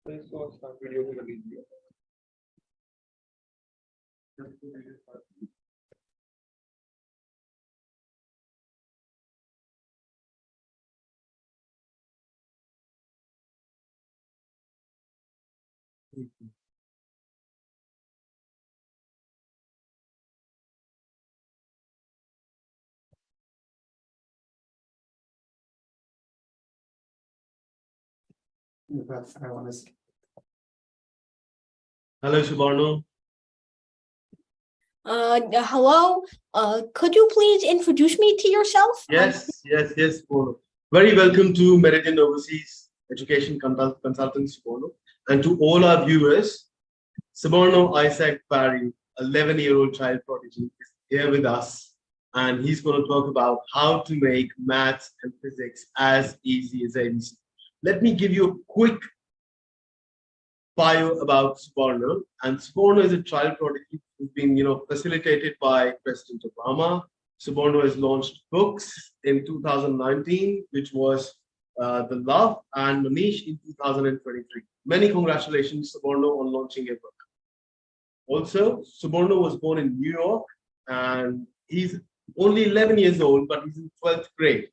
इसको वीडियो भी कर लीजिए। Hello, Soborno. Hello. Could you please introduce me to yourself? Yes. Soborno. Very welcome to Meridian Overseas Education Consultants, Soborno, and to all our viewers. Soborno Isaac Bari, 11-year-old child prodigy, is here with us, and he's going to talk about how to make maths and physics as easy as ABC. Let me give you a quick bio about Soborno. And Soborno is a child prodigy who's been, facilitated by President Obama. Soborno has launched books in 2019, which was The Love, and Manish in 2023. Many congratulations, Soborno, on launching a book. Also, Soborno was born in New York, and he's only 11 years old, but he's in 12th grade.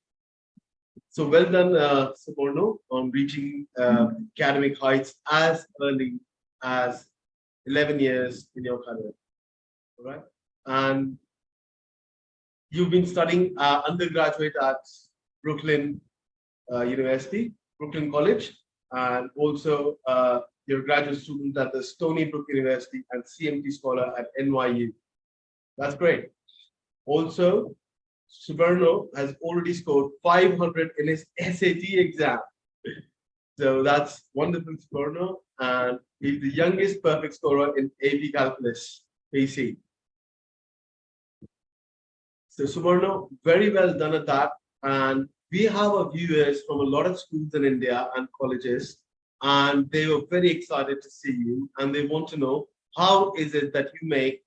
So well done, Soborno, on reaching academic heights as early as 11 years in your career. All right, and you've been studying undergraduate at Brooklyn University, Brooklyn College, and also you're a graduate student at the Stony Brook University and CMT scholar at NYU. That's great. Also, Soborno has already scored 500 in his SAT exam. So that's wonderful, Soborno. And he's the youngest perfect scorer in AP Calculus, PC. So Soborno, very well done at that. And we have our viewers from a lot of schools in India and colleges, and they were very excited to see you. And they want to know, how is it that you make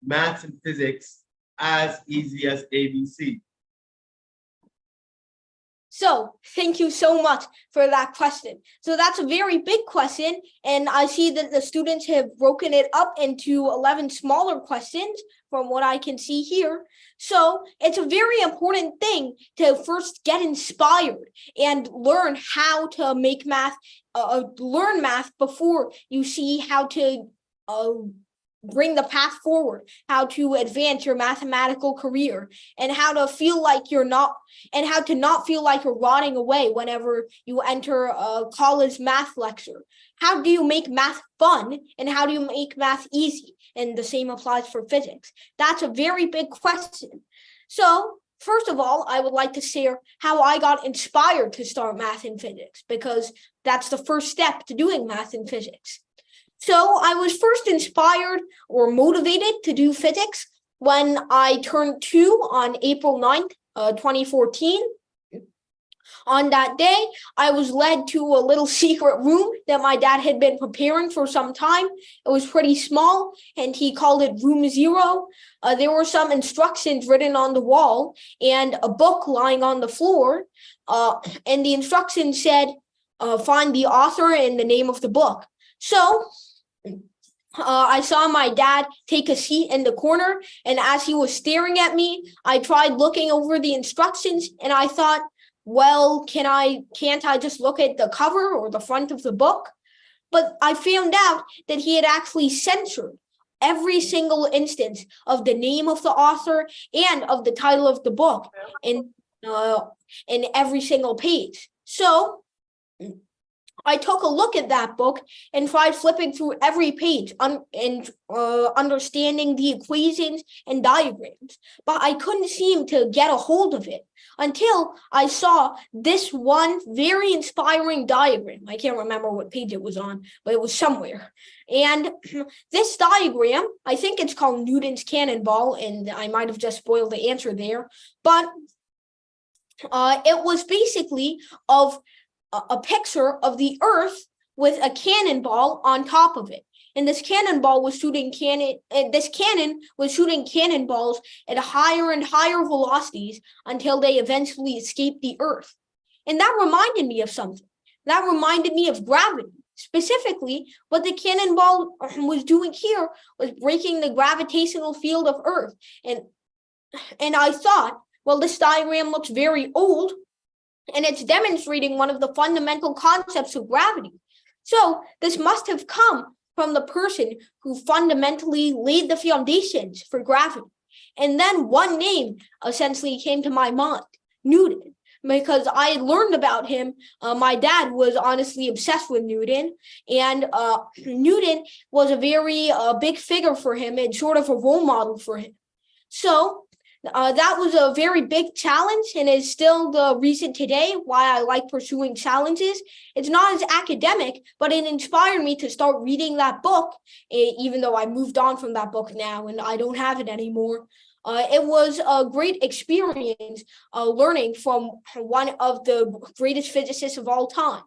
maths and physics as easy as ABC? So thank you so much for that question. So that's a very big question, and I see that the students have broken it up into 11 smaller questions from what I can see here. So it's a very important thing to first get inspired and learn how to make math, learn math before you see how to bring the path forward, how to advance your mathematical career, and how to feel like you're not, and how to not feel like you're rotting away whenever you enter a college math lecture. How do you make math fun, and how do you make math easy? And the same applies for physics. That's a very big question. So first of all, I would like to share how I got inspired to start math and physics, because that's the first step to doing math and physics. So I was first inspired or motivated to do physics when I turned 2 on April 9th, 2014. On that day, I was led to a little secret room that my dad had been preparing for some time. It was pretty small, and he called it Room 0. There were some instructions written on the wall and a book lying on the floor. And the instructions said, find the author and the name of the book. So I saw my dad take a seat in the corner, and as he was staring at me, I tried looking over the instructions, and I thought, well, can't I just look at the cover or the front of the book? But I found out that he had actually censored every single instance of the name of the author and of the title of the book in every single page. So I took a look at that book and tried flipping through every page and understanding the equations and diagrams, but I couldn't seem to get a hold of it until I saw this one very inspiring diagram. I can't remember what page it was on, but it was somewhere. And this diagram, I think it's called Newton's cannonball, and I might have just spoiled the answer there, but it was basically of a picture of the Earth with a cannonball on top of it. And this cannonball was shooting cannonballs at higher and higher velocities until they eventually escaped the Earth. And that reminded me of something. That reminded me of gravity. Specifically, what the cannonball was doing here was breaking the gravitational field of Earth. And I thought, well, this diagram looks very old, and it's demonstrating one of the fundamental concepts of gravity. So this must have come from the person who fundamentally laid the foundations for gravity. And then one name essentially came to my mind, Newton, because I had learned about him. My dad was honestly obsessed with Newton, and Newton was a very big figure for him and sort of a role model for him. So that was a very big challenge, and is still the reason today why I like pursuing challenges. It's not as academic, but it inspired me to start reading that book, even though I moved on from that book now and I don't have it anymore. It was a great experience learning from one of the greatest physicists of all time,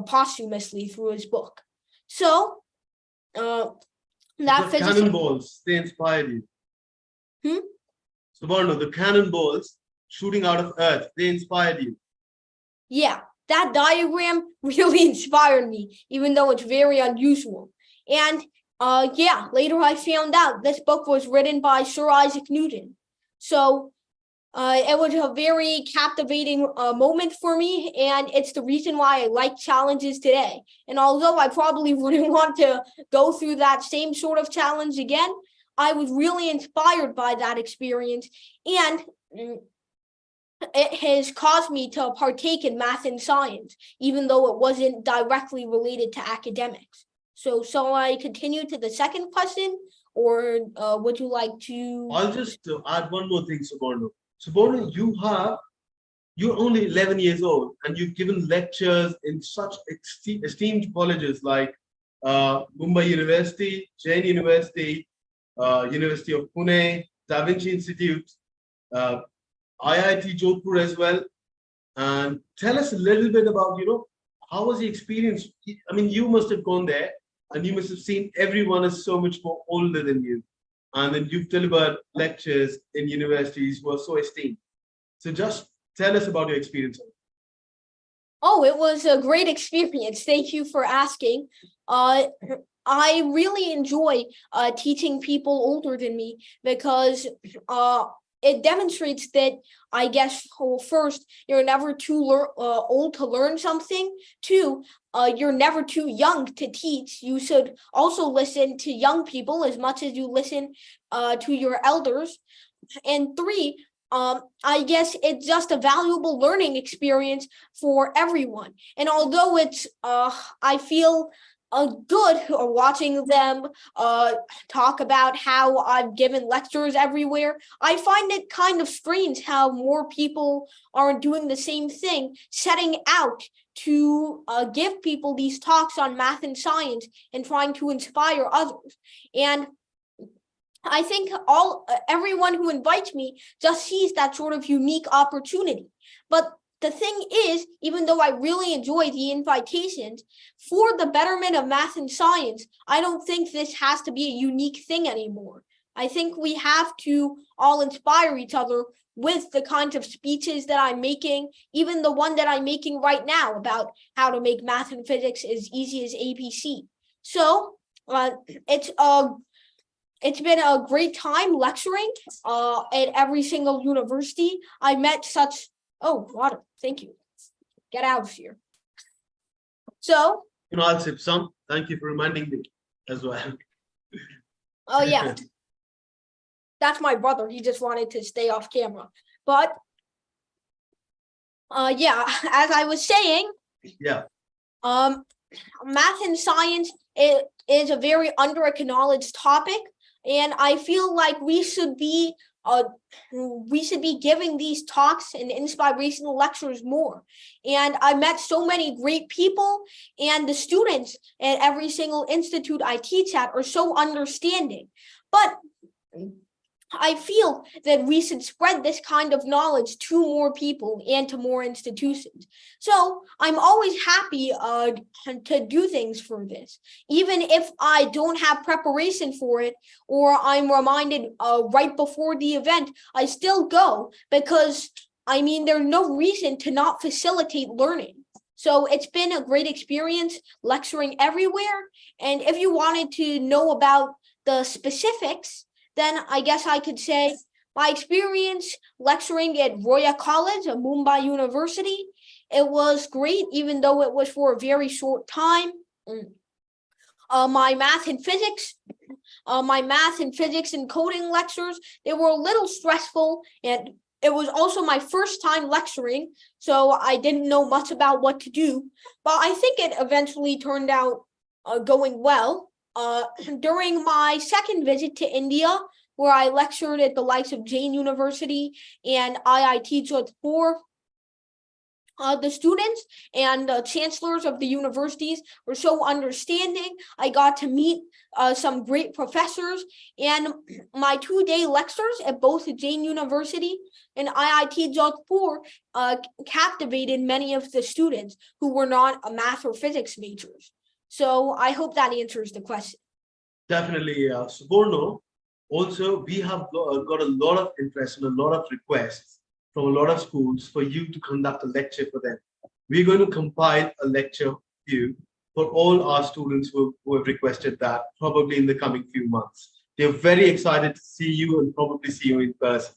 posthumously through his book. So that the cannonballs, they inspired you. Soborno, the cannonballs shooting out of Earth, they inspired you. Yeah, that diagram really inspired me, even though it's very unusual. And yeah, later I found out this book was written by Sir Isaac Newton. So it was a very captivating moment for me, and it's the reason why I like challenges today. And although I probably wouldn't want to go through that same sort of challenge again, I was really inspired by that experience, and it has caused me to partake in math and science, even though it wasn't directly related to academics. So shall I continue to the second question, or would you like to? I'll just add one more thing, Soborno. Soborno, you're only 11 years old, and you've given lectures in such esteemed colleges like Mumbai University, Jain University, University of Pune, Da Vinci Institute, IIT Jodhpur as well. And tell us a little bit about, how was the experience? I mean, you must have gone there and you must have seen everyone is so much more older than you. And then you've delivered lectures in universities who are so esteemed. So just tell us about your experience. Oh, it was a great experience. Thank you for asking. I really enjoy teaching people older than me, because it demonstrates that, I guess, first, you're never too old to learn something. Two, you're never too young to teach. You should also listen to young people as much as you listen to your elders. And three, I guess it's just a valuable learning experience for everyone. And although it's, I feel good watching them talk about how I've given lectures everywhere, I find it kind of strange how more people aren't doing the same thing, setting out to give people these talks on math and science and trying to inspire others. And I think everyone who invites me just sees that sort of unique opportunity. But the thing is, even though I really enjoy the invitations, for the betterment of math and science, I don't think this has to be a unique thing anymore. I think we have to all inspire each other with the kinds of speeches that I'm making, even the one that I'm making right now about how to make math and physics as easy as ABC. So it's been a great time lecturing at every single university. I met such, oh, water, thank you. Get out of here. So. I'll sip some. Thank you for reminding me as well. Oh, yeah. That's my brother. He just wanted to stay off camera. But, yeah, as I was saying. Yeah. Math and science is a very under-acknowledged topic. And I feel like we should be giving these talks and inspirational lectures more. And I met so many great people, and the students at every single institute I teach at are so understanding. But I feel that we should spread this kind of knowledge to more people and to more institutions. So I'm always happy to do things for this, even if I don't have preparation for it, or I'm reminded right before the event, I still go, because I mean, there's no reason to not facilitate learning. So it's been a great experience lecturing everywhere. And if you wanted to know about the specifics, then I guess I could say my experience lecturing at Royal College of Mumbai University, it was great, even though it was for a very short time. My math and physics and coding lectures, they were a little stressful, and it was also my first time lecturing, so I didn't know much about what to do, but I think it eventually turned out going well. During my second visit to India, where I lectured at the likes of Jain University and IIT Jodhpur, the students and the chancellors of the universities were so understanding. I got to meet some great professors, and my 2-day lectures at both Jain University and IIT Jodhpur captivated many of the students who were not math or physics majors. So I hope that answers the question. Definitely, Soborno. Also, we have got a lot of interest and a lot of requests from a lot of schools for you to conduct a lecture for them. We're going to compile a lecture for you for all our students who have requested that, probably in the coming few months. They're very excited to see you and probably see you in person.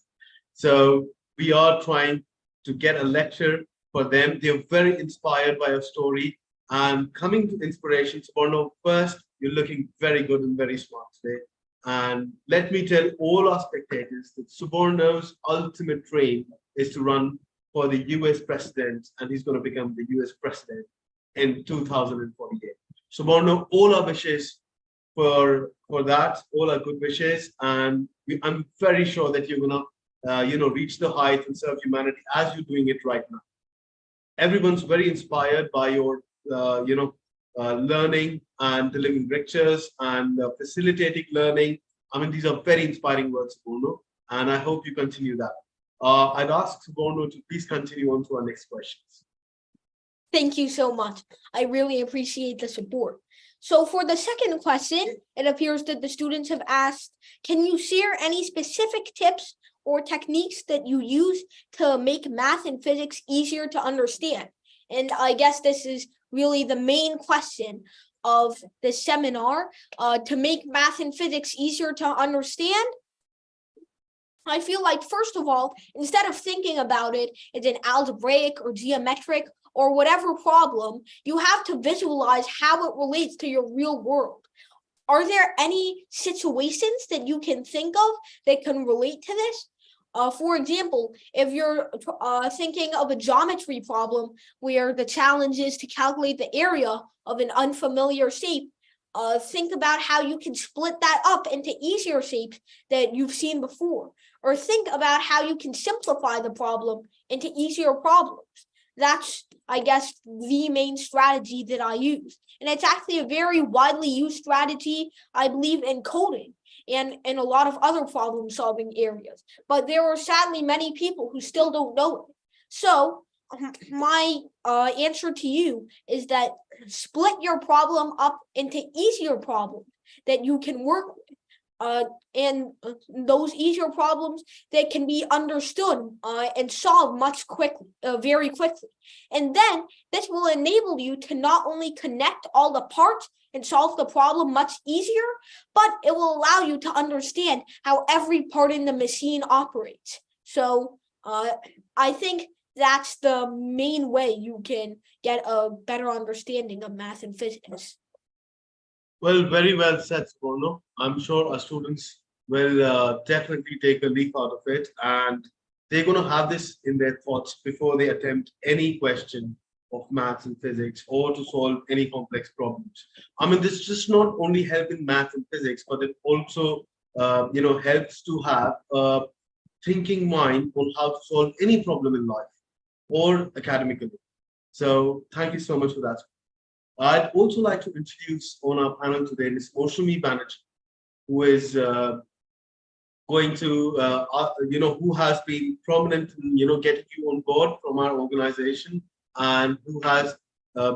So we are trying to get a lecture for them. They're very inspired by your story. And coming to inspiration, Soborno, first, you're looking very good and very smart today. And let me tell all our spectators that Soborno's ultimate dream is to run for the US president, and he's going to become the US president in 2048. Soborno, all our wishes for that, all our good wishes, and I'm very sure that you're going to reach the heights and serve humanity as you're doing it right now. Everyone's very inspired by your learning and delivering lectures and facilitating learning. I mean, these are very inspiring words, Soborno, and I hope you continue that. I'd ask Soborno to please continue on to our next questions. Thank you so much. I really appreciate the support. So for the second question, it appears that the students have asked, can you share any specific tips or techniques that you use to make math and physics easier to understand? And I guess this is really the main question of this seminar, to make math and physics easier to understand. I feel like, first of all, instead of thinking about it as an algebraic or geometric or whatever problem, you have to visualize how it relates to your real world. Are there any situations that you can think of that can relate to this? For example, if you're thinking of a geometry problem where the challenge is to calculate the area of an unfamiliar shape, think about how you can split that up into easier shapes that you've seen before, or think about how you can simplify the problem into easier problems. That's, I guess, the main strategy that I use. And it's actually a very widely used strategy, I believe, in coding and in a lot of other problem-solving areas. But there are sadly many people who still don't know it. So my answer to you is that split your problem up into easier problems that you can work with. And those easier problems that can be understood and solved very quickly. And then this will enable you to not only connect all the parts and solve the problem much easier, but it will allow you to understand how every part in the machine operates. So I think that's the main way you can get a better understanding of math and physics. Well, very well said, Soborno. I'm sure our students will definitely take a leaf out of it, and they're going to have this in their thoughts before they attempt any question of maths and physics or to solve any complex problems. I mean, this just not only help in math and physics, but it also helps to have a thinking mind on how to solve any problem in life or academically. So thank you so much for that. I'd also like to introduce on our panel today Ms. Moushumi Banerjee, who is going to, who has been prominent in, getting you on board from our organization, and who has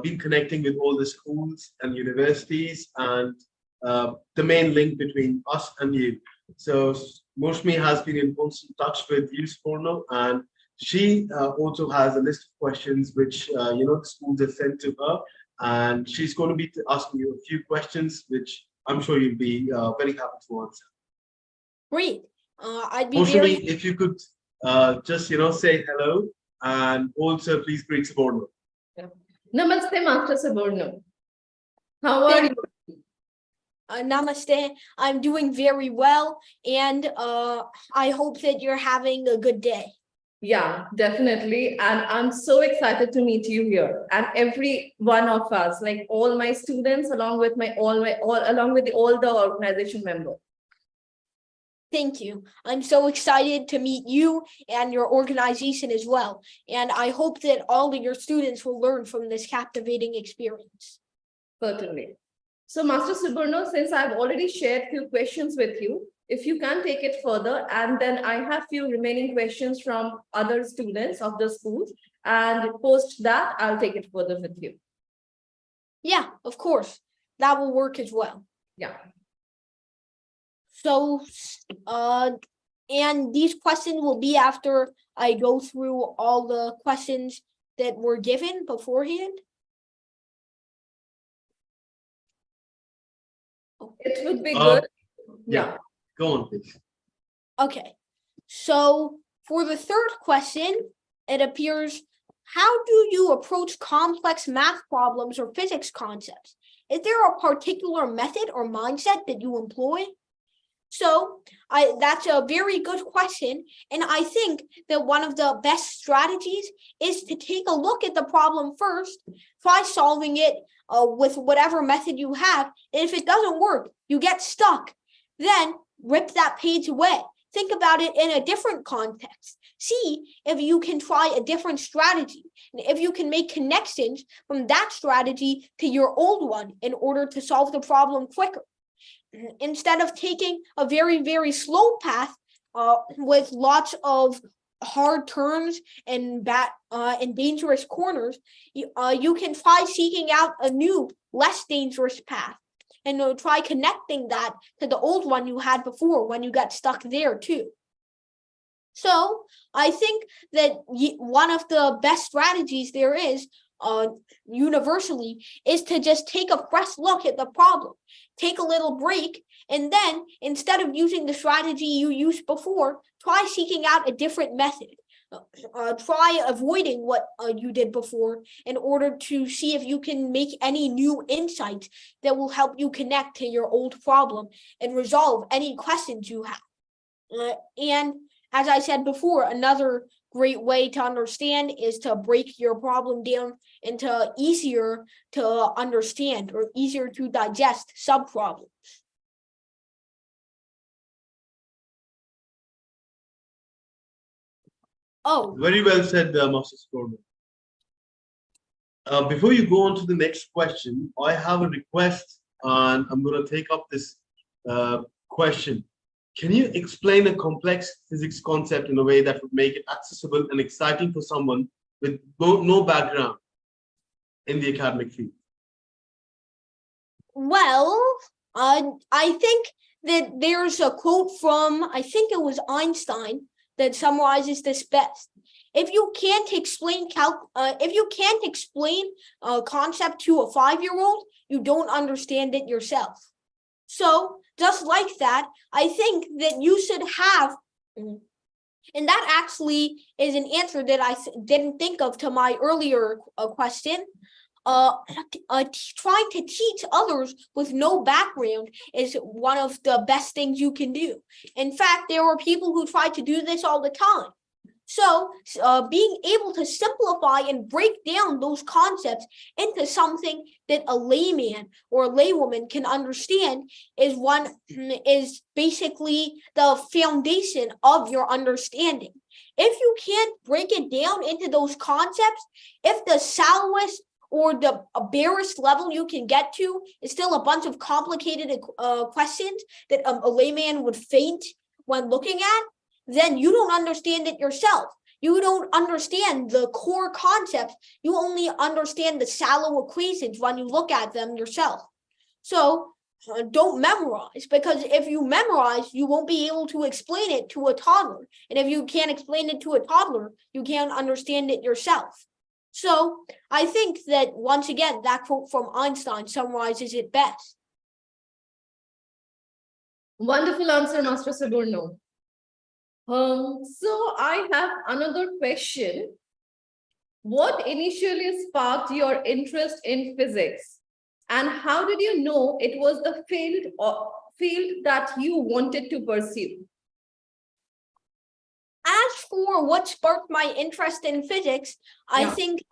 been connecting with all the schools and universities and the main link between us and you. So Moushumi has been in constant touch with you, Soborno, and She also has a list of questions which the schools have sent to her, and she's going to be asking you a few questions, which I'm sure you'll be very happy to answer. Great. I'd be Mostly, very. if you could just say hello, and also please greet Soborno. Namaste, Master Soborno. How are you? Namaste. I'm doing very well, and I hope that you're having a good day. Yeah, definitely. And I'm so excited to meet you here. And every one of us, like all my students, along with all the organization members. Thank you. I'm so excited to meet you and your organization as well. And I hope that all of your students will learn from this captivating experience. Certainly. So, Master Soborno, since I've already shared few questions with you, if you can take it further, and then I have few remaining questions from other students of the schools, and post that, I'll take it further with you. Yeah, of course. That will work as well. Yeah. So, and these questions will be after I go through all the questions that were given beforehand. It would be good. Yeah. Go on, please. Okay. So for the third question, it appears, how do you approach complex math problems or physics concepts? Is there a particular method or mindset that you employ? So that's a very good question. And I think that one of the best strategies is to take a look at the problem first, try solving it with whatever method you have. And if it doesn't work, you get stuck, then rip that page away. Think about it in a different context. See if you can try a different strategy, and if you can make connections from that strategy to your old one in order to solve the problem quicker. Instead of taking a very, very slow path with lots of hard turns and dangerous corners, you can try seeking out a new, less dangerous path, and try connecting that to the old one you had before when you got stuck there too. So I think that one of the best strategies there is universally is to just take a fresh look at the problem, take a little break, and then instead of using the strategy you used before, try seeking out a different method. Try avoiding what you did before in order to see if you can make any new insights that will help you connect to your old problem and resolve any questions you have. And as I said before, another great way to understand is to break your problem down into easier to understand or easier to digest subproblems. Oh, very well said, Master Soborno. Before you go on to the next question, I have a request, and I'm going to take up this question. Can you explain a complex physics concept in a way that would make it accessible and exciting for someone with no background in the academic field? Well, I think that there's a quote from, I think it was Einstein, that summarizes this best. If you can't explain a concept to a 5-year-old, you don't understand it yourself. So just like that, I think that you should have, and that actually is an answer that I didn't think of to my earlier question. Trying to teach others with no background is one of the best things you can do. In fact, there are people who try to do this all the time. So being able to simplify and break down those concepts into something that a layman or a laywoman can understand is basically the foundation of your understanding. If you can't break it down into those concepts, if the shallowest or the barest level you can get to is still a bunch of complicated questions that a layman would faint when looking at, then you don't understand it yourself. You don't understand the core concepts. You only understand the shallow equations when you look at them yourself. So don't memorize, because if you memorize, you won't be able to explain it to a toddler. And if you can't explain it to a toddler, you can't understand it yourself. So I think that once again, that quote from Einstein summarizes it best. Wonderful answer, Master Soborno. So I have another question. What initially sparked your interest in physics? And how did you know it was the field that you wanted to pursue? As for what sparked my interest in physics, I think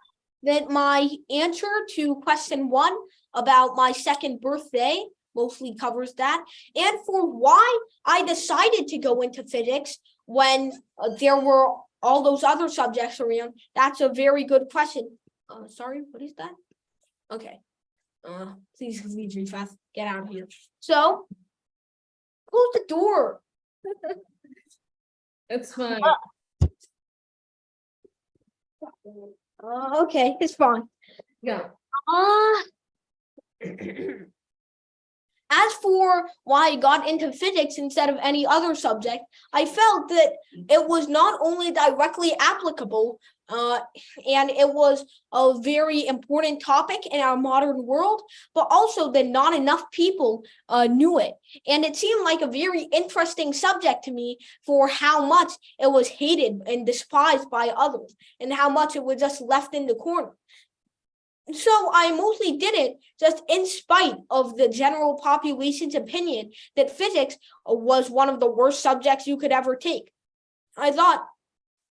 that my answer to question 1 about my second birthday mostly covers that. And for why I decided to go into physics when there were all those other subjects around, that's a very good question. Sorry, what is that? Okay. Please leave me fast. Get out of here. So, close the door. It's fine. Okay, it's fine. Yeah. As for why I got into physics instead of any other subject, I felt that it was not only directly applicable, and it was a very important topic in our modern world, but also that not enough people knew it. And it seemed like a very interesting subject to me for how much it was hated and despised by others, and how much it was just left in the corner. So I mostly did it just in spite of the general population's opinion that physics was one of the worst subjects you could ever take. I thought,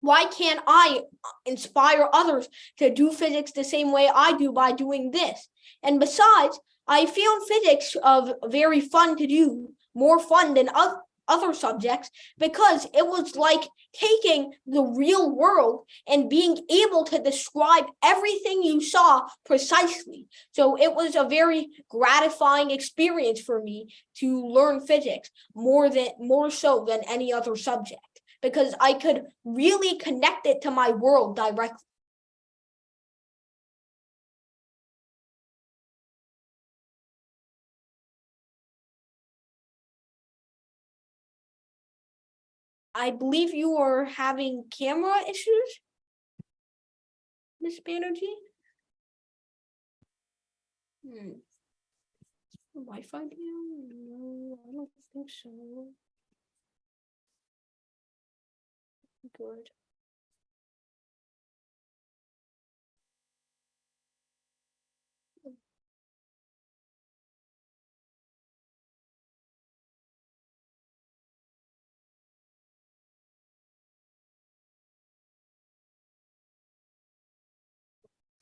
why can't I inspire others to do physics the same way I do by doing this? And besides, I found physics very fun to do, more fun than other subjects, because it was like taking the real world and being able to describe everything you saw precisely. So it was a very gratifying experience for me to learn physics more so than any other subject, because I could really connect it to my world directly. I believe you are having camera issues, Miss Banerjee? Wi-Fi down? No, I don't think so. Good.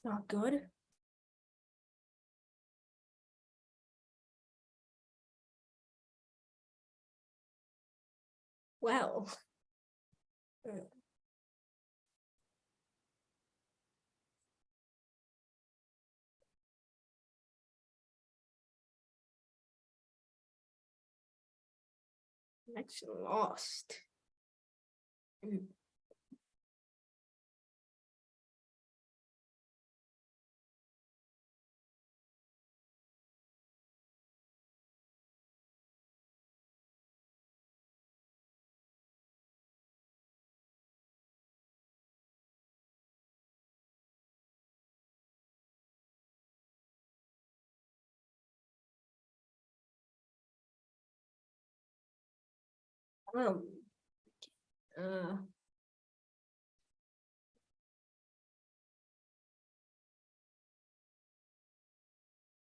Not good. Well. That's lost. Let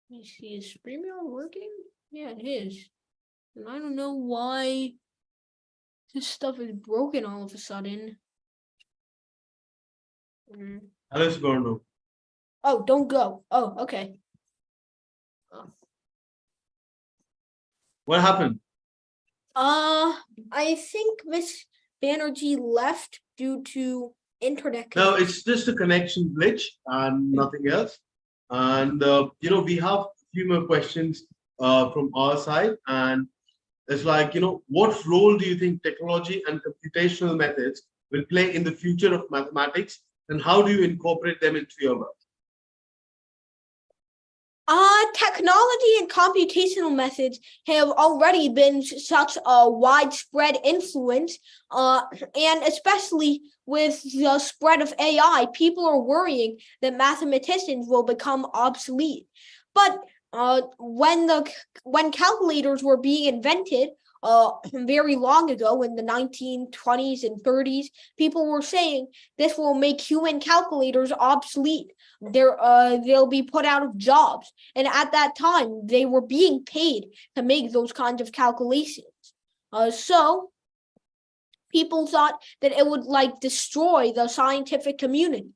me see, is StreamYard working? Yeah, it is. And I don't know why this stuff is broken all of a sudden. Hello, Soborno. Oh, don't go. Oh, okay. What happened? I think Miss Banerjee left due to internet No, connection. it's just a connection glitch and nothing else. And we have a few more questions from our side, and it's like, what role do you think technology and computational methods will play in the future of mathematics, and how do you incorporate them into your work? Technology and computational methods have already been such a widespread influence, and especially with the spread of AI, people are worrying that mathematicians will become obsolete. But when calculators were being invented very long ago in the 1920s and 30s, people were saying this will make human calculators obsolete. They'll be put out of jobs. And at that time, they were being paid to make those kinds of calculations. So people thought that it would destroy the scientific community.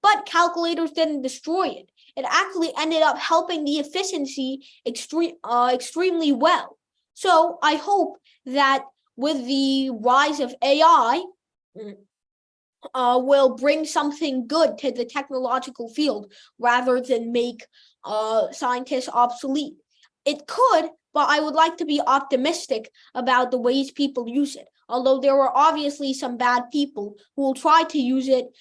But calculators didn't destroy it. It actually ended up helping the efficiency extremely well. So I hope that with the rise of AI, will bring something good to the technological field rather than make scientists obsolete. It could, but I would like to be optimistic about the ways people use it. Although there are obviously some bad people who will try to use it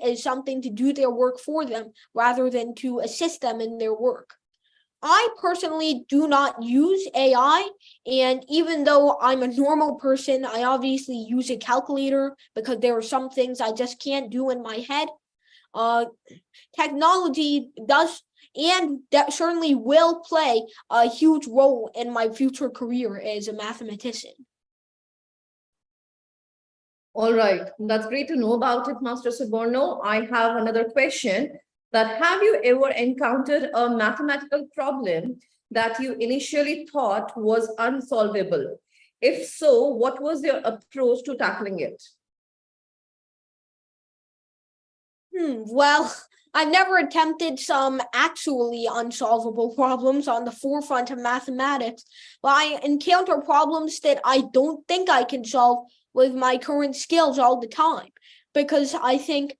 as something to do their work for them rather than to assist them in their work. I personally do not use AI, and even though I'm a normal person, I obviously use a calculator because there are some things I just can't do in my head. Technology does and that certainly will play a huge role in my future career as a mathematician. All right, that's great to know about it, Master Soborno. I have another question. That have you ever encountered a mathematical problem that you initially thought was unsolvable? If so, what was your approach to tackling it? Well, I've never attempted some actually unsolvable problems on the forefront of mathematics, but I encounter problems that I don't think I can solve with my current skills all the time, because I think,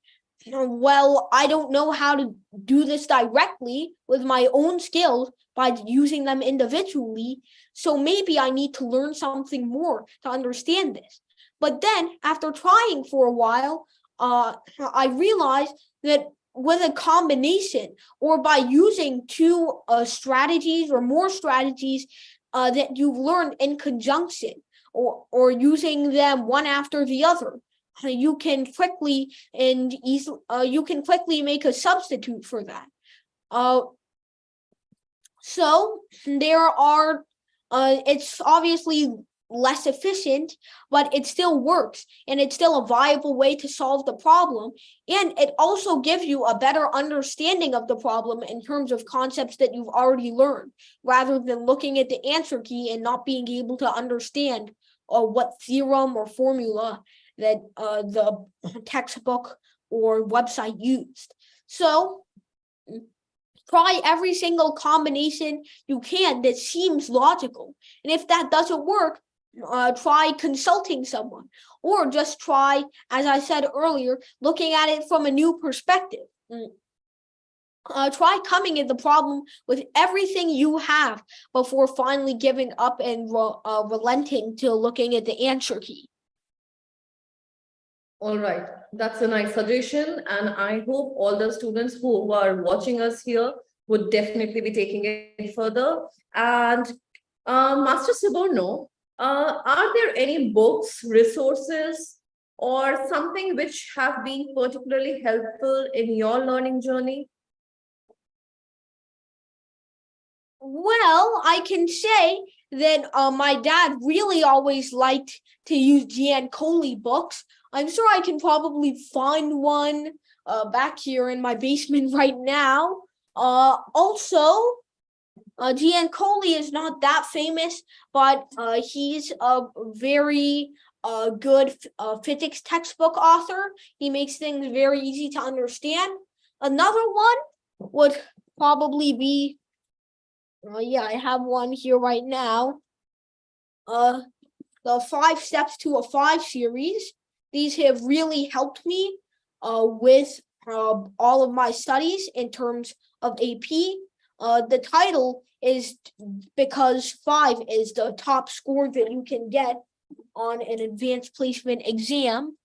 well, I don't know how to do this directly with my own skills by using them individually, so maybe I need to learn something more to understand this. But then, after trying for a while, I realized that with a combination or by using two strategies or more strategies that you've learned in conjunction or using them one after the other, you can quickly and easily make a substitute for that. So there are it's obviously less efficient, but it still works and it's still a viable way to solve the problem, and it also gives you a better understanding of the problem in terms of concepts that you've already learned, rather than looking at the answer key and not being able to understand what theorem or formula that the textbook or website used. So try every single combination you can that seems logical, and if that doesn't work, try consulting someone, or just try, as I said earlier, looking at it from a new perspective. Try coming at the problem with everything you have before finally giving up and relenting to looking at the answer key. All right, that's a nice suggestion, and I hope all the students who are watching us here would definitely be taking it further. And Master Soborno, are there any books, resources, or something which have been particularly helpful in your learning journey? Well, I can say that my dad really always liked to use Giancoli books. I'm sure I can probably find one back here in my basement right now. Also, Giancoli is not that famous, but he's a very good physics textbook author. He makes things very easy to understand. Another one would probably be, I have one here right now. The 5 Steps to a 5 series. These have really helped me with all of my studies in terms of AP. The title is because 5 is the top score that you can get on an advanced placement exam.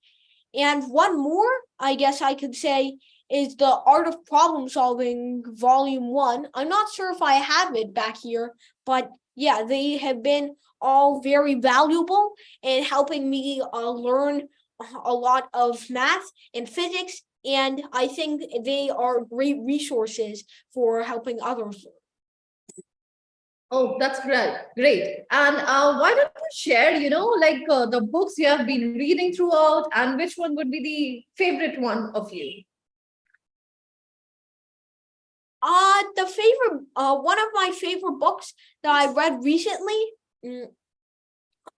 And one more, I guess I could say, is the Art of Problem Solving Volume 1. I'm not sure if I have it back here, but yeah, they have been all very valuable in helping me learn a lot of math and physics, and I think they are great resources for helping others. Oh, that's great. Great. And why don't you share, like the books you have been reading throughout, and which one would be the favorite one of you? The favorite, one of my favorite books that I read recently,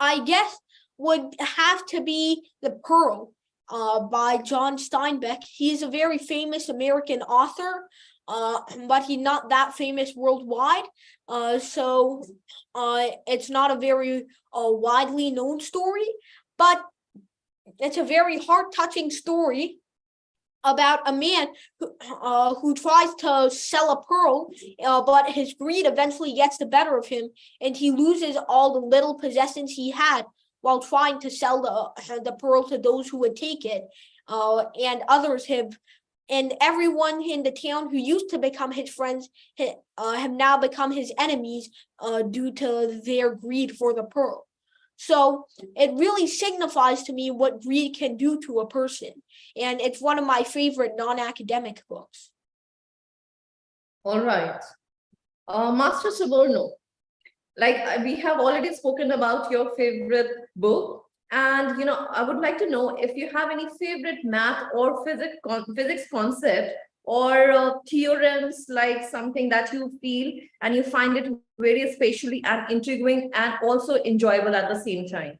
I guess would have to be The Pearl, by John Steinbeck. He's a very famous American author, but he's not that famous worldwide. So it's not a very widely known story, but it's a very heart-touching story about a man who tries to sell a pearl, but his greed eventually gets the better of him, and he loses all the little possessions he had while trying to sell the pearl to those who would take it. And others and everyone in the town who used to become his friends have now become his enemies due to their greed for the pearl. So it really signifies to me what greed can do to a person. And it's one of my favorite non-academic books. All right. Master Soborno, like we have already spoken about your favorite book. And, I would like to know if you have any favorite math or physics concept or theorems, like something that you feel and you find it very especially and intriguing and also enjoyable at the same time.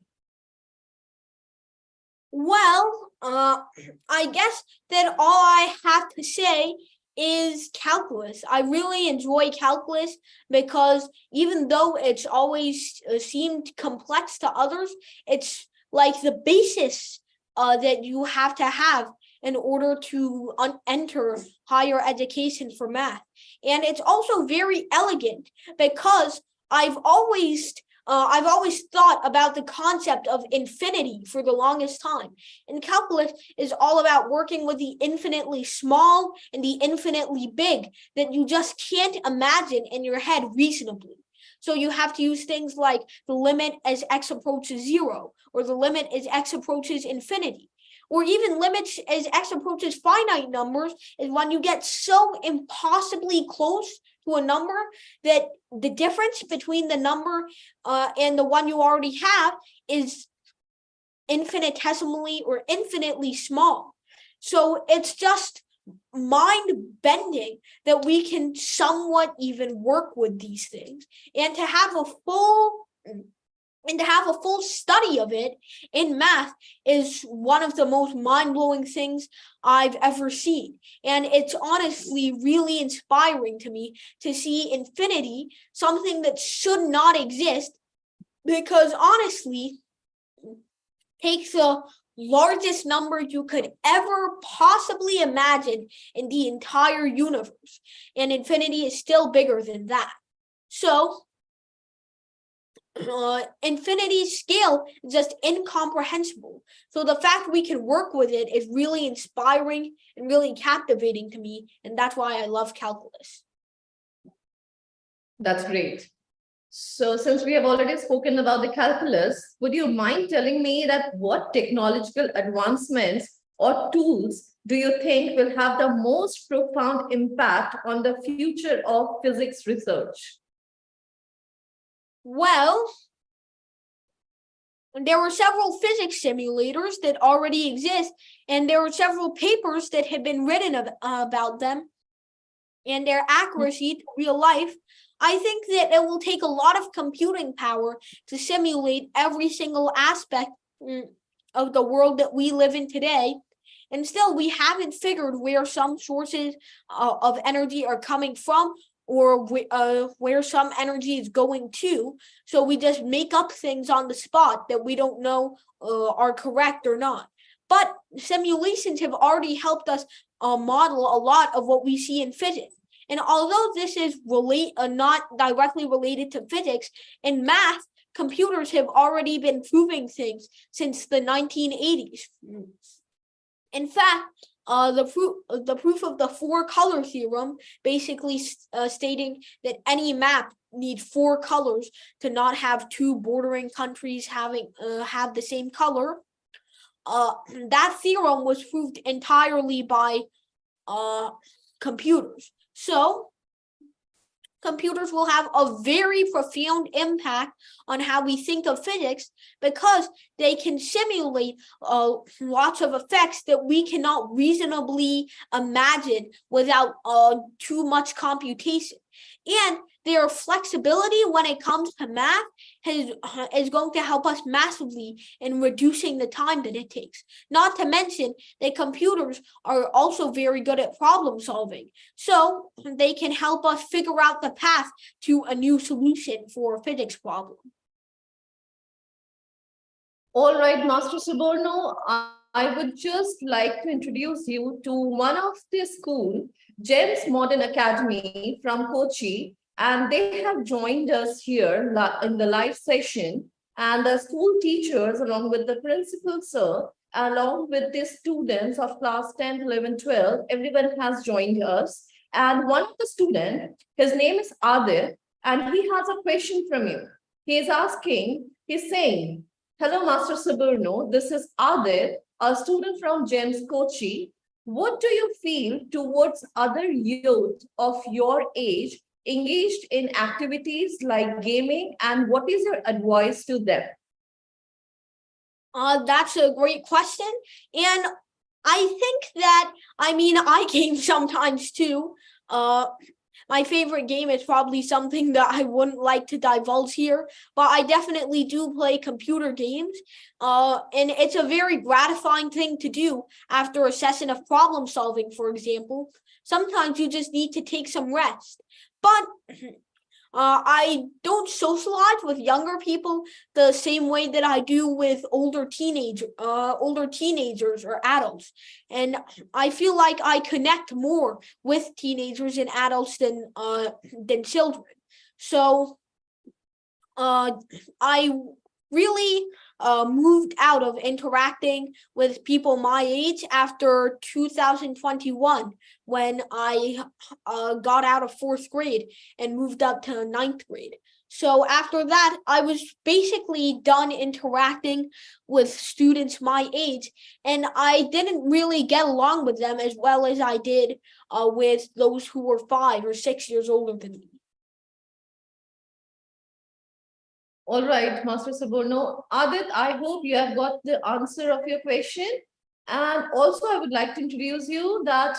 Well, I guess that all I have to say is calculus. I really enjoy calculus because even though it's always seemed complex to others, it's like the basis that you have to have in order to enter higher education for math. And it's also very elegant because I've always thought about the concept of infinity for the longest time. And calculus is all about working with the infinitely small and the infinitely big that you just can't imagine in your head reasonably. So you have to use things like the limit as x approaches 0, or the limit as x approaches infinity, or even limits as x approaches finite numbers is when you get so impossibly close to a number that the difference between the number and the one you already have is infinitesimally or infinitely small. So it's just mind-bending that we can somewhat even work with these things, and to have a full study of it in math is one of the most mind-blowing things I've ever seen. And it's honestly really inspiring to me to see infinity, something that should not exist, because honestly, take the largest number you could ever possibly imagine in the entire universe, and infinity is still bigger than that. So infinity's scale is just incomprehensible. So the fact we can work with it is really inspiring and really captivating to me, and that's why I love calculus. That's great. So since we have already spoken about the calculus, would you mind telling me that what technological advancements or tools do you think will have the most profound impact on the future of physics research? Well, there were several physics simulators that already exist, and there were several papers that have been written about them and their accuracy to real life. I think that it will take a lot of computing power to simulate every single aspect of the world that we live in today. And still, we haven't figured where some sources of energy are coming from, or where some energy is going to. So we just make up things on the spot that we don't know are correct or not. But simulations have already helped us model a lot of what we see in physics. And although this is not directly related to physics, in math, computers have already been proving things since the 1980s. In fact, the proof of the four color theorem, basically stating that any map needs four colors to not have two bordering countries have the same color. That theorem was proved entirely by computers. So computers will have a very profound impact on how we think of physics, because they can simulate lots of effects that we cannot reasonably imagine without too much computation. And their flexibility when it comes to math is going to help us massively in reducing the time that it takes. Not to mention that computers are also very good at problem solving. So they can help us figure out the path to a new solution for a physics problem. All right, Master Soborno, I would just like to introduce you to one of the school, GEMS Modern Academy from Kochi, and they have joined us here in the live session, and the school teachers along with the principal sir, along with the students of class 10, 11, 12, everyone has joined us. And one of the students, his name is Adit, and he has a question from you. He's saying, hello, Master Soborno, this is Adit, a student from GEMS Kochi. What do you feel towards other youth of your age engaged in activities like gaming, and what is your advice to them? That's a great question. And I think that, I game sometimes too. My favorite game is probably something that I wouldn't like to divulge here, but I definitely do play computer games. And it's a very gratifying thing to do after a session of problem solving, for example. Sometimes you just need to take some rest. But I don't socialize with younger people the same way that I do with older teenagers or adults. And I feel like I connect more with teenagers and adults than children. So I really moved out of interacting with people my age after 2021, when I got out of 4th grade and moved up to 9th grade. So after that, I was basically done interacting with students my age, and I didn't really get along with them as well as I did with those who were 5 or 6 years older than me. All right, Master Soborno. Adit, I hope you have got the answer of your question. And also, I would like to introduce you that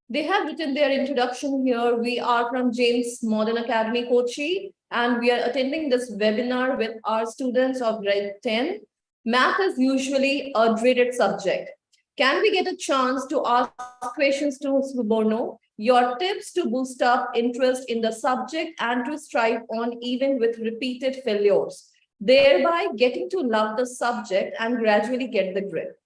they have written their introduction here. We are from GEMS Modern Academy, Kochi, and we are attending this webinar with our students of grade 10. Math is usually a dreaded subject. Can we get a chance to ask questions to Soborno? Your tips to boost up interest in the subject and to strive on even with repeated failures, thereby getting to love the subject and gradually get the grip.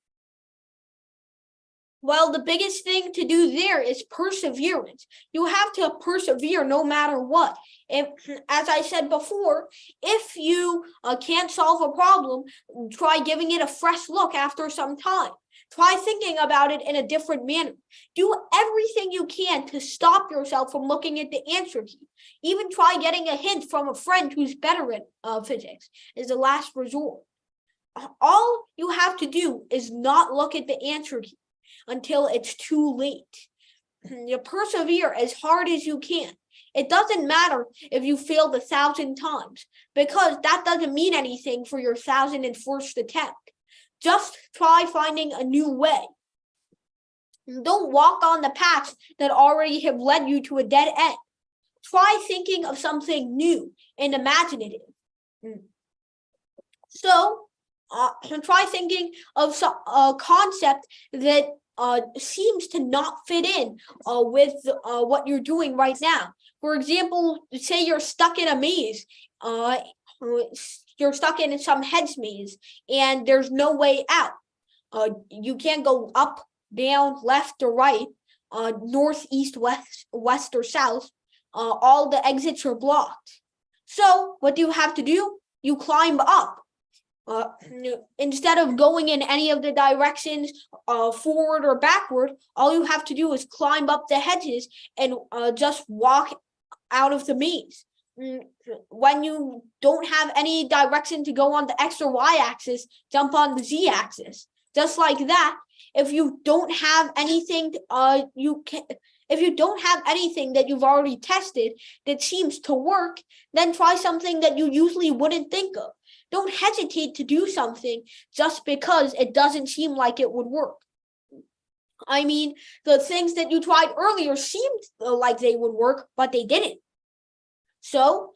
Well, the biggest thing to do there is perseverance. You have to persevere no matter what. If, as I said before, if you can't solve a problem, try giving it a fresh look after some time. Try thinking about it in a different manner. Do everything you can to stop yourself from looking at the answer key. Even try getting a hint from a friend who's better at physics as a last resort. All you have to do is not look at the answer key until it's too late. You persevere as hard as you can. It doesn't matter if you failed 1,000 times, because that doesn't mean anything for your 1,001st attempt. Just try finding a new way. Don't walk on the paths that already have led you to a dead end. Try thinking of something new and imaginative. So, try thinking of a concept that seems to not fit in with what you're doing right now. For example, say you're stuck in a maze. You're stuck in some heads maze and there's no way out. You can't go up, down, left or right, north, east, west or south. All the exits are blocked. So what do you have to do? You climb up. instead of going in any of the directions forward or backward, all you have to do is climb up the hedges and just walk out of the maze. When you don't have any direction to go on the X or Y axis, jump on the Z axis. Just like that, if you don't have anything, if you don't have anything that you've already tested that seems to work, then try something that you usually wouldn't think of. Don't hesitate to do something just because it doesn't seem like it would work. I mean, the things that you tried earlier seemed like they would work, but they didn't. So,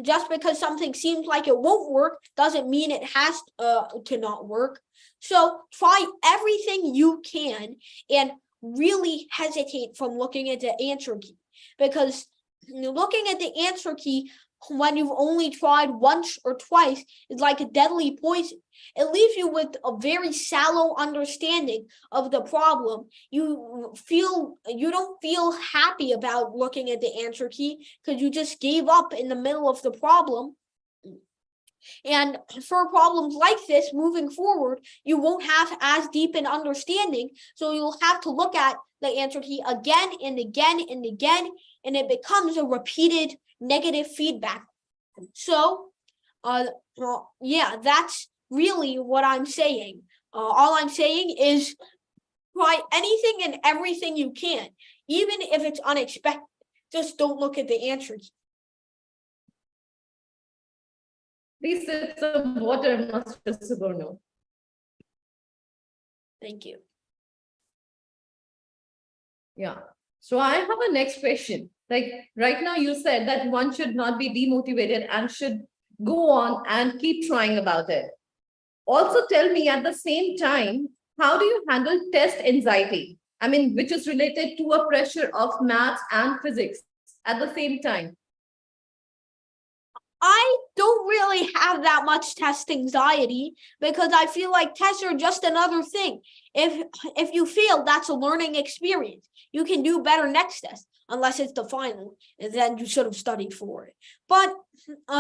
just because something seems like it won't work doesn't mean it has to not work. So, try everything you can and really hesitate from looking at the answer key, because looking at the answer key when you've only tried once or twice is like a deadly poison. It leaves you with a very shallow understanding of the problem. You don't feel happy about looking at the answer key because you just gave up in the middle of the problem. And for problems like this, moving forward, you won't have as deep an understanding. So you'll have to look at the answer key again and again and again, and it becomes a repeated negative feedback. So, yeah, that's really what I'm saying. All I'm saying is try anything and everything you can, even if it's unexpected. Just don't look at the answer key. Please sip some water, Master Soborno. Thank you. Yeah. So I have a next question. Like right now you said that one should not be demotivated and should go on and keep trying about it. Also tell me at the same time, how do you handle test anxiety? I mean, which is related to a pressure of maths and physics at the same time. I don't really have that much test anxiety because I feel like tests are just another thing. If you fail, that's a learning experience. You can do better next test, unless it's the final, and then you should have studied for it. But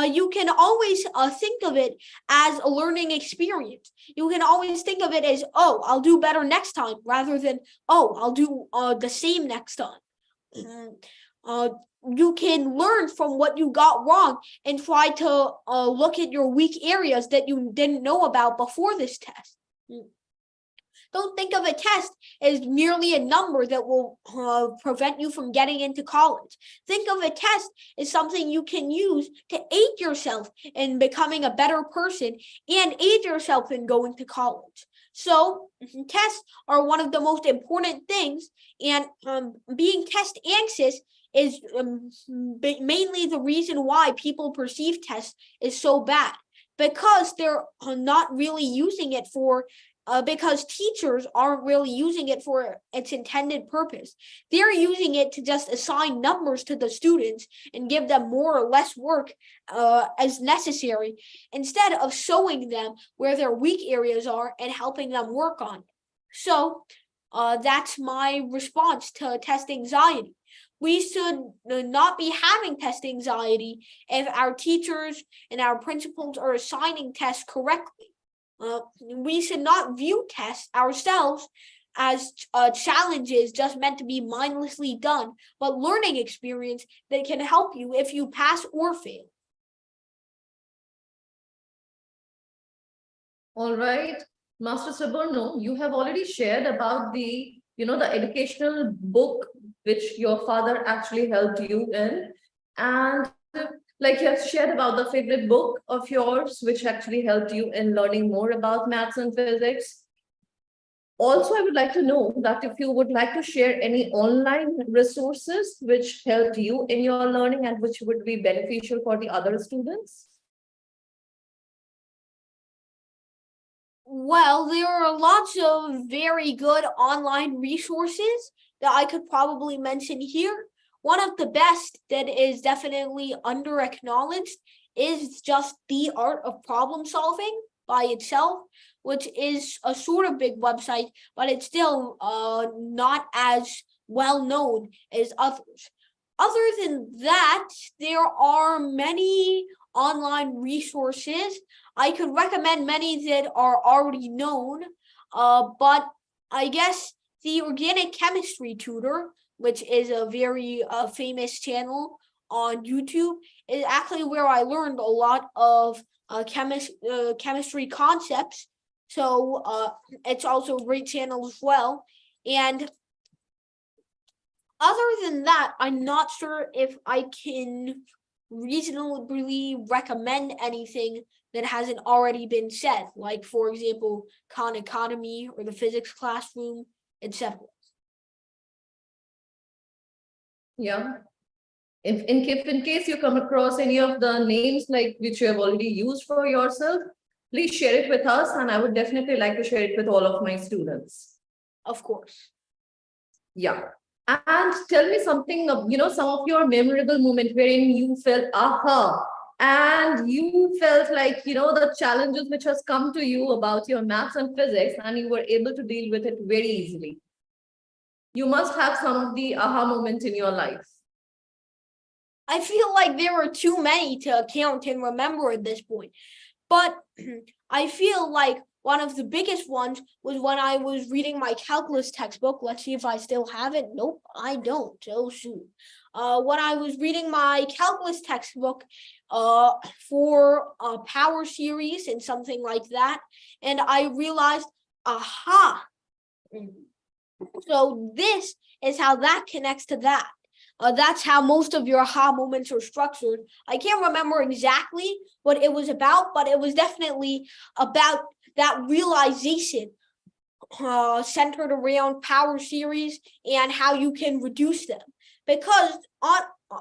you can always think of it as a learning experience. You can always think of it as, oh, I'll do better next time, rather than, oh, I'll do the same next time. You can learn from what you got wrong and try to look at your weak areas that you didn't know about before this test. Don't think of a test as merely a number that will prevent you from getting into college. Think of a test as something you can use to aid yourself in becoming a better person and aid yourself in going to college. So tests are one of the most important things, and being test anxious is mainly the reason why people perceive tests is so bad, because they're not really using it for, because teachers aren't really using it for its intended purpose. They're using it to just assign numbers to the students and give them more or less work as necessary, instead of showing them where their weak areas are and helping them work on it. So that's my response to test anxiety. We should not be having test anxiety if our teachers and our principals are assigning tests correctly. We should not view tests ourselves as challenges just meant to be mindlessly done, but learning experience that can help you if you pass or fail. All right, Master Soborno, you have already shared about the educational book which your father actually helped you in, and like you have shared about the favorite book of yours which actually helped you in learning more about maths and physics. Also, I would like to know that if you would like to share any online resources which helped you in your learning and which would be beneficial for the other students. Well, there are lots of very good online resources that I could probably mention here. One of the best that is definitely under-acknowledged is just The Art of Problem Solving by itself, which is a sort of big website, but it's still not as well known as others. Other than that, there are many online resources. I could recommend many that are already known, but I guess the organic chemistry tutor, which is a very famous channel on YouTube, is actually where I learned a lot of chemistry concepts. So it's also a great channel as well. And other than that, I'm not sure if I can reasonably recommend anything that hasn't already been said, like, for example, Khan Academy or the physics classroom, etc. Yeah. If in case you come across any of the names like which you have already used for yourself, please share it with us, and I would definitely like to share it with all of my students. Of course. Yeah. And tell me something of, some of your memorable moment wherein you felt aha, and you felt like, the challenges which has come to you about your maths and physics, and you were able to deal with it very easily. You must have some of the aha moments in your life. I feel like there are too many to count and remember at this point. But I feel like one of the biggest ones was when I was reading my calculus textbook. Let's see if I still have it. Nope, I don't. Oh, shoot. When I was reading my calculus textbook for a power series and something like that, and I realized, aha. So this is how that connects to that. That's how most of your aha moments are structured. I can't remember exactly what it was about, but it was definitely about that realization centered around power series and how you can reduce them. Because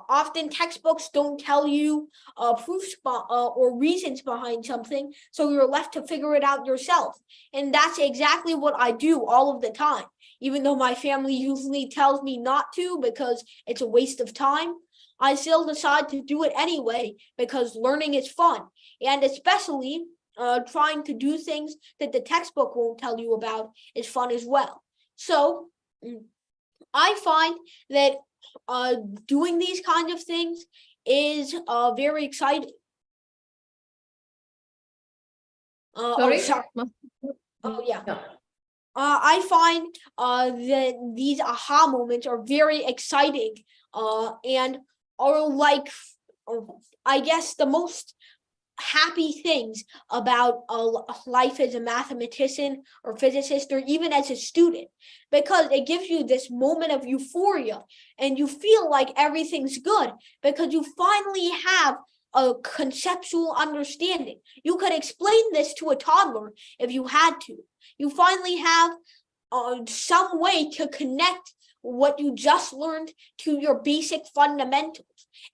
often textbooks don't tell you proofs or reasons behind something, so you're left to figure it out yourself. And that's exactly what I do all of the time. Even though my family usually tells me not to because it's a waste of time, I still decide to do it anyway because learning is fun. And especially trying to do things that the textbook won't tell you about is fun as well. So I find that doing these kinds of things is very exciting. Sorry? Oh, yeah. I find that these aha moments are very exciting and are like, I guess, the most happy things about life as a mathematician or physicist or even as a student, because it gives you this moment of euphoria and you feel like everything's good because you finally have a conceptual understanding. You could explain this to a toddler if you had to. You finally have some way to connect what you just learned to your basic fundamentals.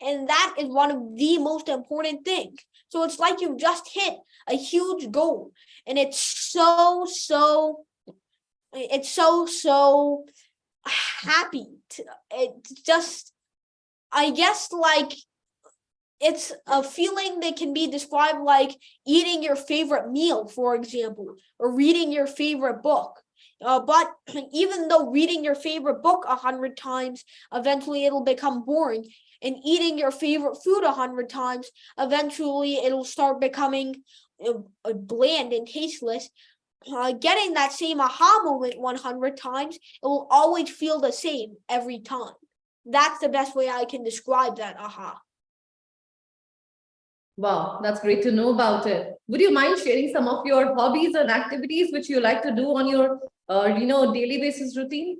And that is one of the most important things. So it's like you just hit a huge goal. And it's so happy. It's just, I guess, like, it's a feeling that can be described like eating your favorite meal, for example, or reading your favorite book. But even though reading your favorite book 100 times, eventually it'll become boring. And eating your favorite food 100 times, eventually it'll start becoming bland and tasteless. Getting that same aha moment 100 times, it will always feel the same every time. That's the best way I can describe that aha. Wow, that's great to know about it. Would you mind sharing some of your hobbies and activities which you like to do on your, daily basis routine?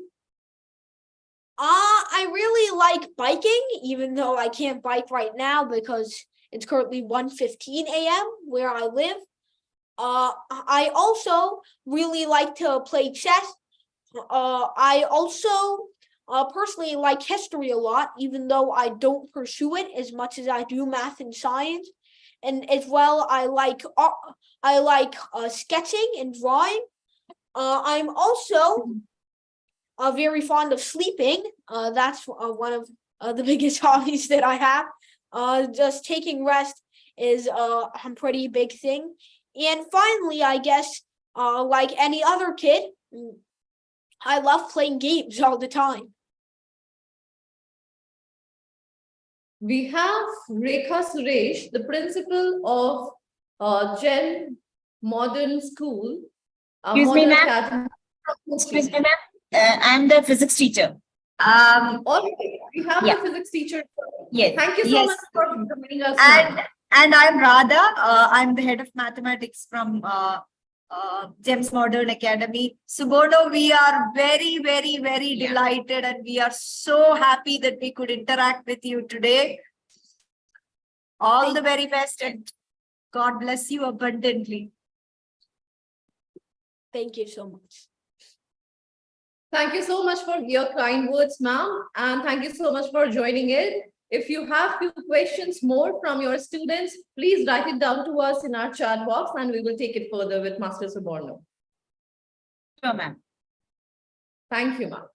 I really like biking, even though I can't bike right now because it's currently 1:15 a.m. where I live. I also really like to play chess. I also personally like history a lot, even though I don't pursue it as much as I do math and science. And as well, I like sketching and drawing. I'm also very fond of sleeping. That's one of the biggest hobbies that I have. Just taking rest is a pretty big thing. And finally, I guess, like any other kid, I love playing games all the time. We have Rekha Suresh, the principal of Gen Modern School. Excuse me, Modern ma'am. Academy. Excuse me, ma'am. I'm the physics teacher. All right, we have Yeah. the physics teacher. Yes. Thank you so Yes. much for joining us. ma'am. And I'm Radha. I'm the head of mathematics from GEMS Modern Academy. Soborno, we are very, very, very delighted, and we are so happy that we could interact with you today. All the very best, and God bless you abundantly. Thank you so much. Thank you so much for your kind words, ma'am. And thank you so much for joining in. If you have few questions more from your students, please write it down to us in our chat box and we will take it further with Master Soborno. Sure, ma'am. Thank you, ma'am.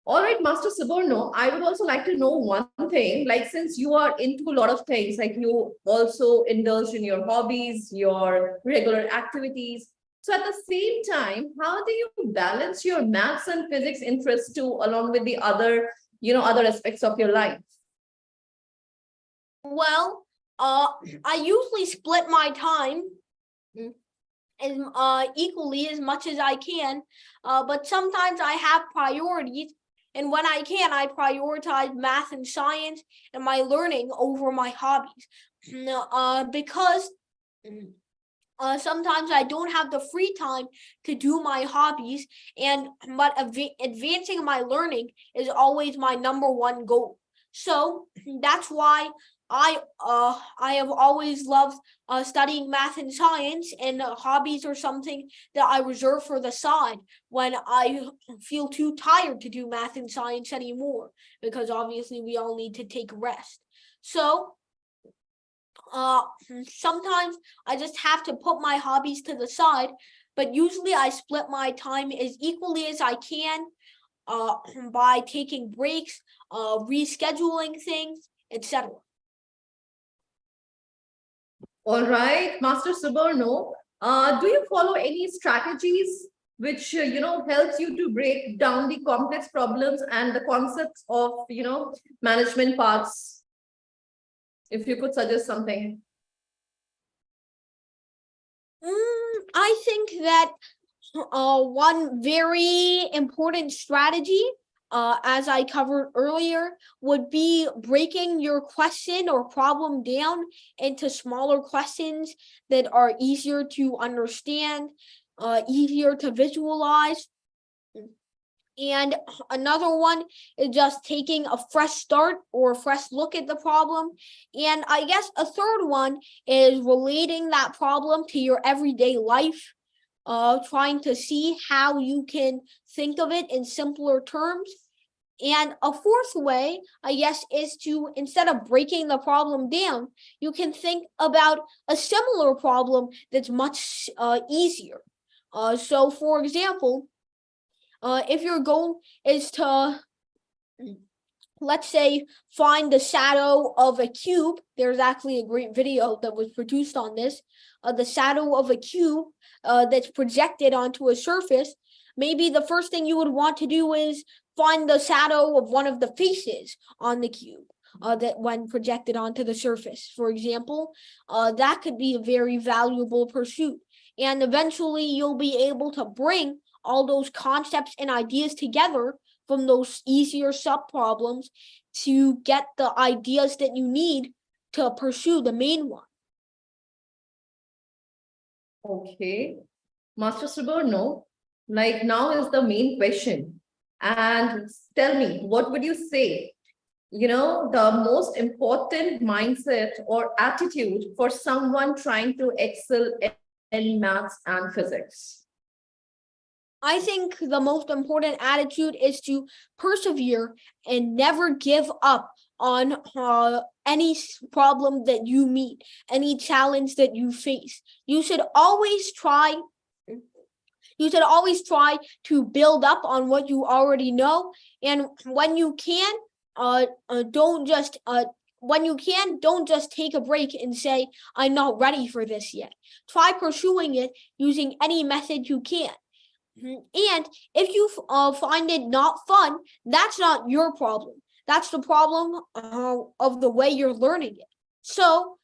All right, Master Soborno, I would also like to know one thing, like since you are into a lot of things, like you also indulge in your hobbies, your regular activities. So at the same time, how do you balance your maths and physics interests too, along with the other, other aspects of your life? Well, I usually split my time as equally as much as I can, but sometimes I have priorities, and when I can, I prioritize math and science and my learning over my hobbies, because sometimes I don't have the free time to do my hobbies, but advancing my learning is always my number one goal. So that's why I have always loved studying math and science, and hobbies are something that I reserve for the side when I feel too tired to do math and science anymore, because obviously we all need to take rest. So sometimes I just have to put my hobbies to the side, but usually I split my time as equally as I can by taking breaks, rescheduling things, etc. All right, Master Soborno, do you follow any strategies which helps you to break down the complex problems and the concepts of management parts? If you could suggest something. I think that one very important strategy, as I covered earlier, would be breaking your question or problem down into smaller questions that are easier to understand, easier to visualize. And another one is just taking a fresh start or a fresh look at the problem. And I guess a third one is relating that problem to your everyday life, trying to see how you can think of it in simpler terms. And a fourth way, I guess, is to, instead of breaking the problem down, you can think about a similar problem that's much easier. So for example, if your goal is to, let's say, find the shadow of a cube, there's actually a great video that was produced on this, the shadow of a cube that's projected onto a surface. Maybe the first thing you would want to do is find the shadow of one of the faces on the cube that when projected onto the surface, for example. That could be a very valuable pursuit. And eventually you'll be able to bring all those concepts and ideas together from those easier sub-problems to get the ideas that you need to pursue the main one. Okay. Master Soborno, like now is the main question. And tell me, what would you say, the most important mindset or attitude for someone trying to excel in maths and physics? I think the most important attitude is to persevere and never give up on any problem that you meet, any challenge that you face. You should always try to build up on what you already know, and when you can, don't just take a break and say, I'm not ready for this yet. Try pursuing it using any method you can. And if you find it not fun, that's not your problem. That's the problem of the way you're learning it. So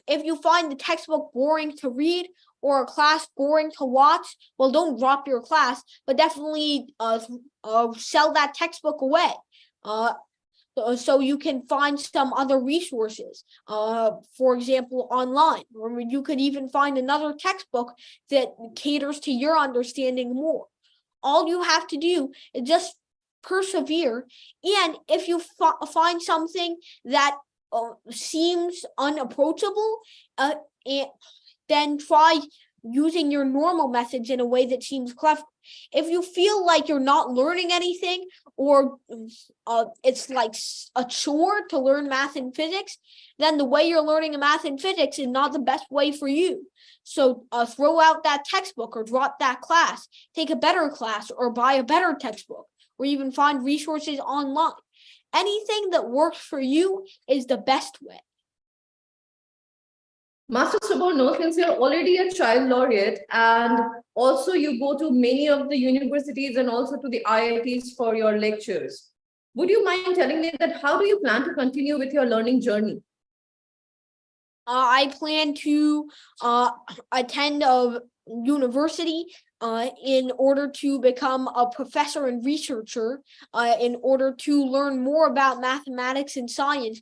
if you find the textbook boring to read or a class boring to watch, well, don't drop your class, but definitely sell that textbook away. So you can find some other resources, for example, online, or you could even find another textbook that caters to your understanding more. All you have to do is just persevere. And if you find something that seems unapproachable, then try using your normal methods in a way that seems clever. If you feel like you're not learning anything, or it's like a chore to learn math and physics, then the way you're learning math and physics is not the best way for you. So throw out that textbook or drop that class, take a better class or buy a better textbook, or even find resources online. Anything that works for you is the best way. Master Soborno, since you're already a child laureate and also you go to many of the universities and also to the IITs for your lectures, would you mind telling me that how do you plan to continue with your learning journey? I plan to attend a university in order to become a professor and researcher, in order to learn more about mathematics and science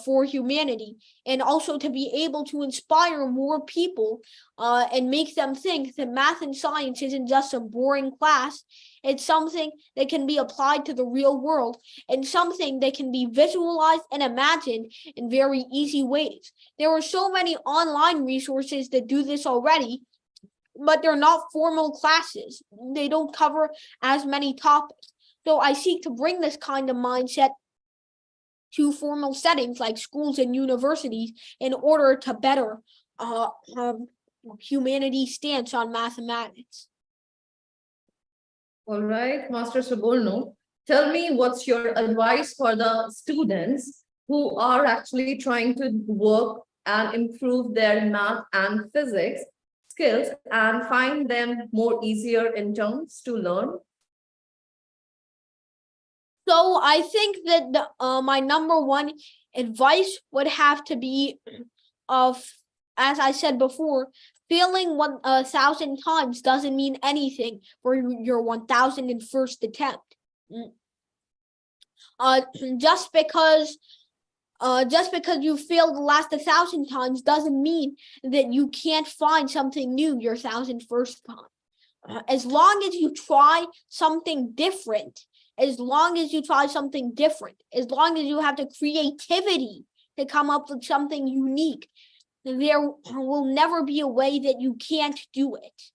for humanity, and also to be able to inspire more people and make them think that math and science isn't just a boring class. It's something that can be applied to the real world and something that can be visualized and imagined in very easy ways. There are so many online resources that do this already, but they're not formal classes. They don't cover as many topics. So I seek to bring this kind of mindset to formal settings like schools and universities in order to better humanity's stance on mathematics. All right, Master Soborno, tell me what's your advice for the students who are actually trying to work and improve their math and physics skills and find them more easier in terms to learn? So I think that my number one advice would have to be as I said before, failing 1,000 times doesn't mean anything for your 1,001st attempt. Just because you failed the last 1,000 times doesn't mean that you can't find something new your 1,001st time. As long as you try something different, as long as you have the creativity to come up with something unique, there will never be a way that you can't do it.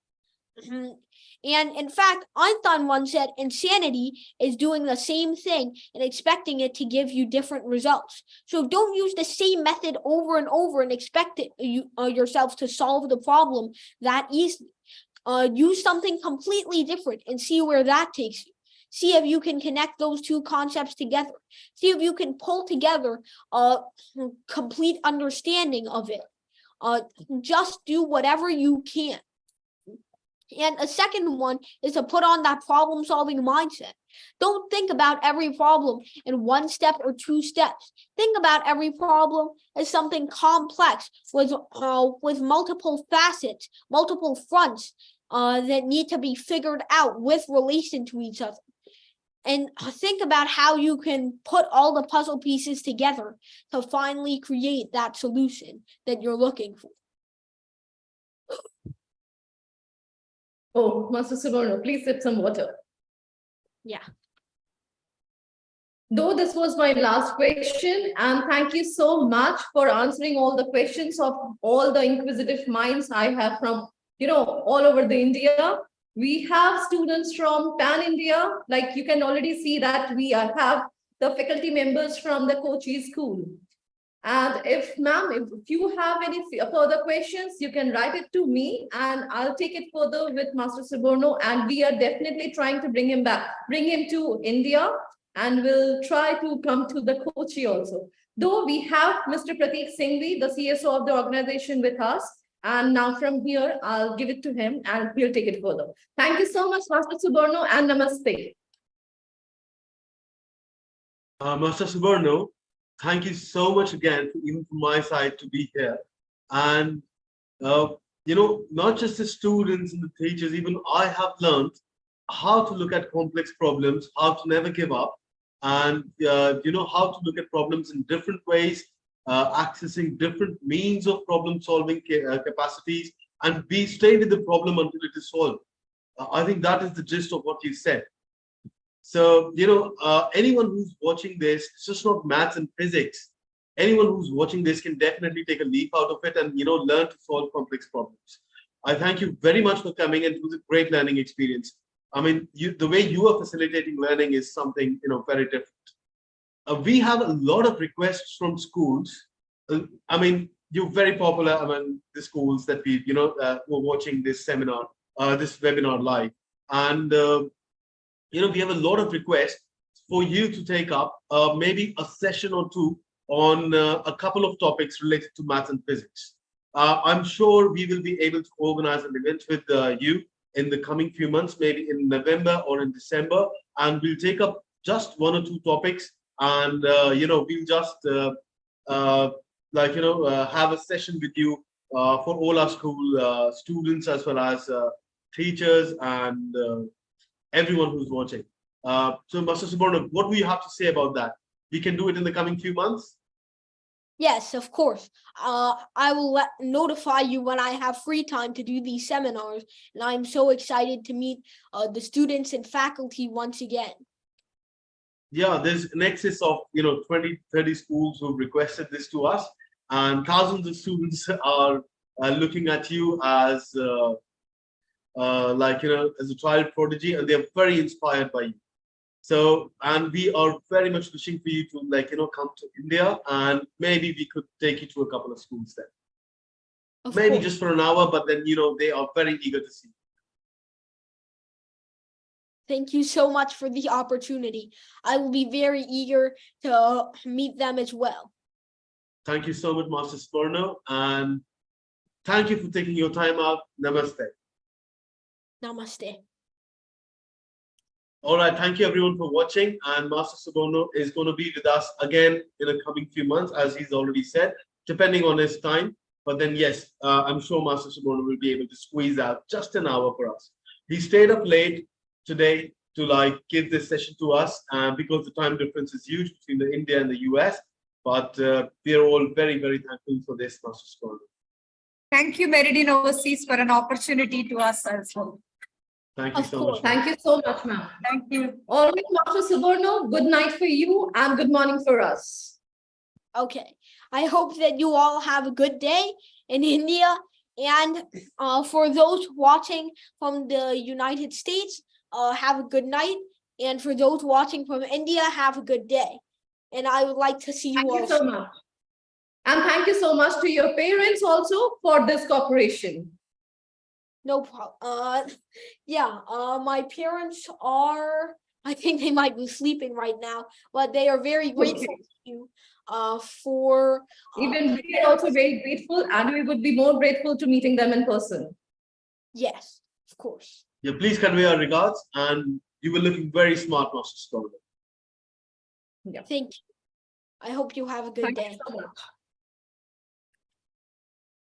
And in fact, Einstein once said insanity is doing the same thing and expecting it to give you different results. So don't use the same method over and over and expect yourself to solve the problem that easily. Use something completely different and see where that takes you. See if you can connect those two concepts together. See if you can pull together a complete understanding of it. Just do whatever you can. And a second one is to put on that problem-solving mindset. Don't think about every problem in one step or two steps. Think about every problem as something complex with multiple facets, multiple fronts that need to be figured out with relation to each other. And think about how you can put all the puzzle pieces together to finally create that solution that you're looking for. Oh, Master Soborno, please sip some water. Yeah. Though this was my last question, and thank you so much for answering all the questions of all the inquisitive minds I have from, all over the India. We have students from Pan India, like you can already see that we have the faculty members from the Kochi school. And if you have any further questions, you can write it to me and I'll take it further with Master Soborno, and we are definitely trying to bring him to India, and we'll try to come to the Kochi also. Though we have Mr. Pratik Singhvi, the CSO of the organization with us. And now from here, I'll give it to him and he'll take it further. Thank you so much, Master Soborno, and namaste. Master Soborno, thank you so much again, even from my side, to be here. And not just the students and the teachers, even I have learned how to look at complex problems, how to never give up, and how to look at problems in different ways, accessing different means of problem solving capacities, and be stay with the problem until it is solved. I think that is the gist of what you said. So, anyone who's watching this, it's just not maths and physics. Anyone who's watching this can definitely take a leaf out of it and, learn to solve complex problems. I thank you very much for coming, and it was a great learning experience. I mean, the way you are facilitating learning is something, very different. We have a lot of requests from schools. I mean, you're very popular among the schools that we, who are watching this seminar, this webinar live. And, we have a lot of requests for you to take up maybe a session or two on a couple of topics related to maths and physics. I'm sure we will be able to organize an event with you in the coming few months, maybe in November or in December, and we'll take up just one or two topics, and we'll just have a session with you for all our school students as well as teachers and everyone who's watching. So, Master Soborno, what do you have to say about that? We can do it in the coming few months? Yes, of course. I will notify you when I have free time to do these seminars, and I'm so excited to meet the students and faculty once again. Yeah, there's an excess of 20, 30 schools who requested this to us, and thousands of students are looking at you as as a child prodigy, and they're very inspired by you. So, and we are very much wishing for you to come to India, and maybe we could take you to a couple of schools there. Maybe just for an hour, but then they are very eager to see you. Thank you so much for the opportunity. I will be very eager to meet them as well. Thank you so much, Master Soborno, and thank you for taking your time out. Namaste. Namaste. All right, thank you everyone for watching, and Master Soborno is going to be with us again in the coming few months, as he's already said, depending on his time. But then, yes, I'm sure Master Soborno will be able to squeeze out just an hour for us. He stayed up late today to give this session to us, because the time difference is huge between the India and the US. But we are all very, very thankful for this, Master Soborno. Thank you, Meridian Overseas, for an opportunity to us as well. Thank you so much. Thank you so much, ma'am. Thank you. All right, Master Soborno, good night for you and good morning for us. Okay. I hope that you all have a good day in India. And for those watching from the United States, have a good night. And for those watching from India, have a good day. And I would like to see you all. Thank you so much. And thank you so much to your parents also for this cooperation. No problem. My parents are, I think they might be sleeping right now, but they are very grateful to you for. Even we are also very grateful, and we would be more grateful to meeting them in person. Yes, of course. Yeah, please convey our regards, and you were looking very smart, Master Soborno. Yeah. Thank you. I hope you have a good day. Thank you so much.